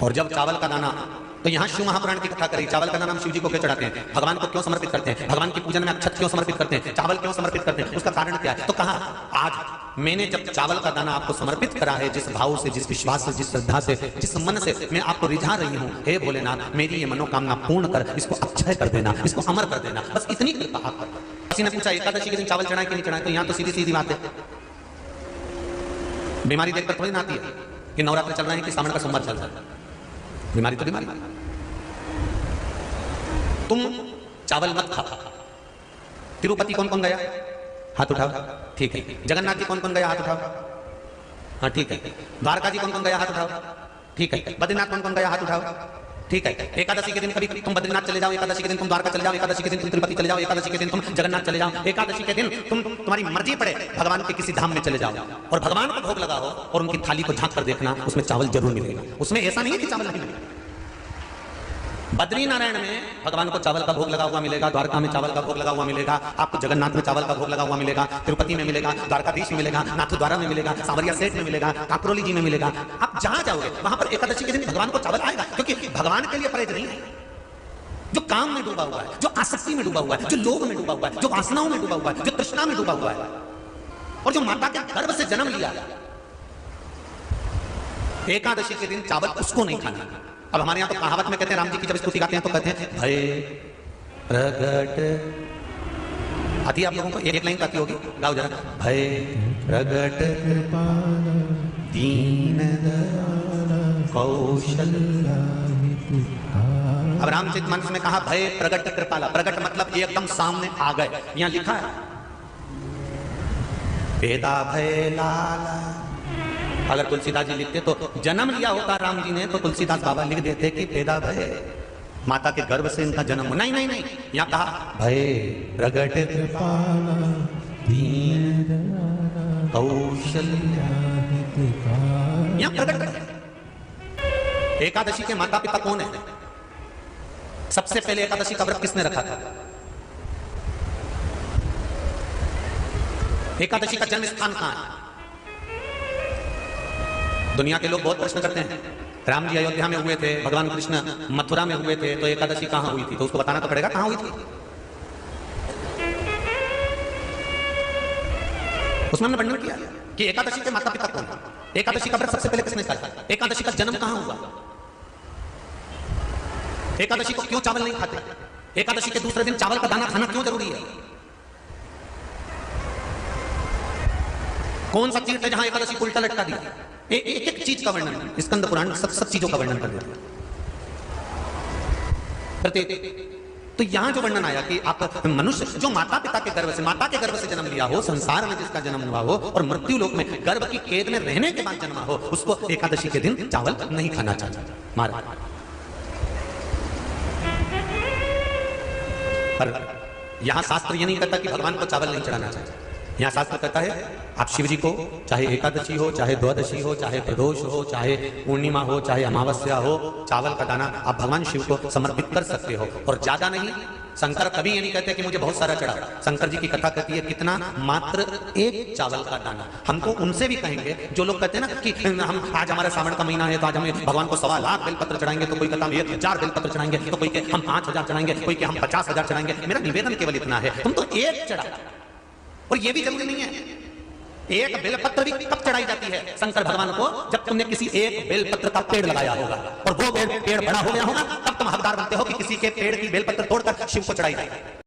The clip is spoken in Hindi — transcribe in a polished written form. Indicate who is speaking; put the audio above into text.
Speaker 1: और जब चावल का दाना, तो यहाँ शिव महापुराण की कथा करी, चावल का दाना हम शिव जी को क्यों चढ़ाते हैं, भगवान को क्यों समर्पित करते हैं, भगवान की पूजन में अक्षत क्यों समर्पित करते हैं, चावल क्यों समर्पित करते हैं, उसका कारण क्या है? तो कहा आज मैंने जब चावल का दाना आपको समर्पित करा है, जिस भाव से, जिस विश्वास से, जिस श्रद्धा से, जिस मन से मैं आपको रिझा रही हूँ, हे भोलेनाथ मेरी ये मनोकामना पूर्ण कर, इसको अक्षय कर देना, इसको अमर कर देना, बस इतनी कृपा आप कर। किसी ने पूछा एकादशी के दिन चावल चढ़ाए कि नहीं चढ़ाए, तो यहाँ तो सीधी सीधी बात है, बीमारी देखकर थोड़ी ना आती है कि नवरात्र चल रहे हैं कि सावन का सोमवार चल रहा है, बीमारी तो बीमारी। तुम चावल मत खाओ। तिरुपति कौन कौन गया, हाथ उठाओ, ठीक है। जगन्नाथ जी कौन कौन गया, हाथ उठाओ, हाँ ठीक है। द्वारका जी कौन कौन गया, हाथ उठाओ, ठीक है। बद्रीनाथ कौन कौन गया, हाथ उठाओ, ठीक है। एकादशी के दिन कभी तुम बद्रीनाथ चले जाओ, एकादशी के दिन तुम द्वारका चले जाओ, एकादशी के दिन तुम तिरुपति चले जाओ, एकादशी के दिन तुम जगन्नाथ चले जाओ, एकादशी के दिन तुम्हारी मर्जी पड़े भगवान के किसी धाम में चले जाओ और भगवान को भोग लगाओ और उनकी थाली को झांक कर देखना, उसमें चावल जरूर मिलेगा, उसमें ऐसा नहीं है कि चावल नहीं मिलेगा। बद्रीनारायण में भगवान को चावल का भोग लगा हुआ मिलेगा, द्वारका में चावल का भोग लगा हुआ मिलेगा, आपको जगन्नाथ में चावल का भोग लगा हुआ मिलेगा, तिरुपति में मिलेगा, द्वारकाधीश में मिलेगा, नाथद्वारा में मिलेगा, सांवरिया सेठ में मिलेगा, काकरोली जी में मिलेगा। आप जहां जाओगे वहां पर एकादशी के दिन भगवान को चावल आएगा, क्योंकि भगवान के लिए परहेज नहीं है। जो काम में डूबा हुआ है, जो आसक्ति में डूबा हुआ है, जो लोभ में डूबा हुआ है, जो वासनाओं में डूबा हुआ है, जो तृष्णा में डूबा हुआ है, और जो माता के गर्भ से जन्म लिया, एकादशी के दिन चावल उसको नहीं खाना। अब हमारे यहाँ तो कहावत में कहते हैं, राम जी की जब स्तुति गाते हैं तो कहते हैं भय प्रगट, आती है आप लोगों को, एक लाइन आती होगी, गाओ जरा। भय प्रगट दीन कौशल। अब रामचरितमानस में कहा भय प्रगट कृपाला, प्रगट मतलब एकदम सामने आ गए। यहाँ लिखा है वेदा भय लाला। अगर तुलसीदास जी लिखते तो जन्म लिया होता राम जी ने, तो तुलसीदास बाबा लिख देते कि पैदा भय, माता के गर्भ से इनका जन्म। नहीं नहीं नहीं, यहाँ कहा भय प्रगट कृपाला दीन कौशल्या, यहाँ प्रगट। एकादशी के माता पिता कौन है? सबसे पहले एकादशी का व्रत किसने रखा था? एकादशी का जन्म स्थान कहां है? दुनिया के लोग बहुत प्रश्न करते हैं, राम जी अयोध्या में हुए थे, भगवान कृष्ण मथुरा में हुए थे, तो एकादशी कहां हुई थी? तो उसको बताना तो पड़ेगा कहां हुई थी। उसमें हमने वर्णन किया कि एकादशी के माता पिता कौन है, एकादशी का व्रत सबसे पहले किसने किया, एकादशी का जन्म कहां हुआ, एकादशी को क्यों चावल नहीं खाते, एकादशी के दूसरे दिन चावल का दाना खाना क्यों जरूरी है, कौन सा तीर्थ है जहां एकादशी को उल्टा लटका दिया। एक एक चीज का वर्णन स्कंद पुराण सब चीजों का वर्णन कर देते हैं। तो यहां जो वर्णन आया कि आप मनुष्य जो माता पिता के गर्भ से, माता के गर्भ से जन्म लिया हो, संसार में जिसका जन्म हुआ हो और मृत्यु लोक में गर्भ की कैद में रहने के बाद जन्मा हो, उसको एकादशी के दिन चावल नहीं खाना चाहिए। मारा पर यहां शास्त्र ये नहीं कहता कि भगवान को चावल नहीं चढ़ाना चाहिए। यहाँ शास्त्र कहता है आप शिव जी को चाहे एकादशी हो, चाहे द्वादशी हो, चाहे प्रदोष हो, चाहे पूर्णिमा हो, चाहे अमावस्या हो, चावल का दाना आप भगवान शिव को समर्पित कर सकते हो, और ज्यादा नहीं। शंकर कभी ये नहीं कहते कि मुझे बहुत सारा चढ़ा। शंकर जी की कथा कहती है कितना, मात्र एक चावल का दाना। हमको उनसे भी कहेंगे जो लोग कहते हैं ना कि हम आज हमारा सावन का महीना है तो आज हमें भगवान को 1.25 लाख बेलपत्र चढ़ाएंगे, तो कोई कहता हम 1000 बेलपत्र चढ़ाएंगे, तो कोई के हम 5000 चढ़ाएंगे, कोई के हम 50,000 चढ़ाएंगे। मेरा निवेदन केवल इतना है, तुम तो एक चढ़ा। और ये भी जरूरी नहीं है एक बेलपत्र भी कब चढ़ाई जाती है शंकर भगवान को, जब तुमने किसी एक बेलपत्र का पेड़ लगाया होगा और वो पेड़ बड़ा हो गया होगा, तब तुम हकदार बनते हो कि किसी के पेड़ की बेलपत्र तोड़कर शिव को चढ़ाई जाए।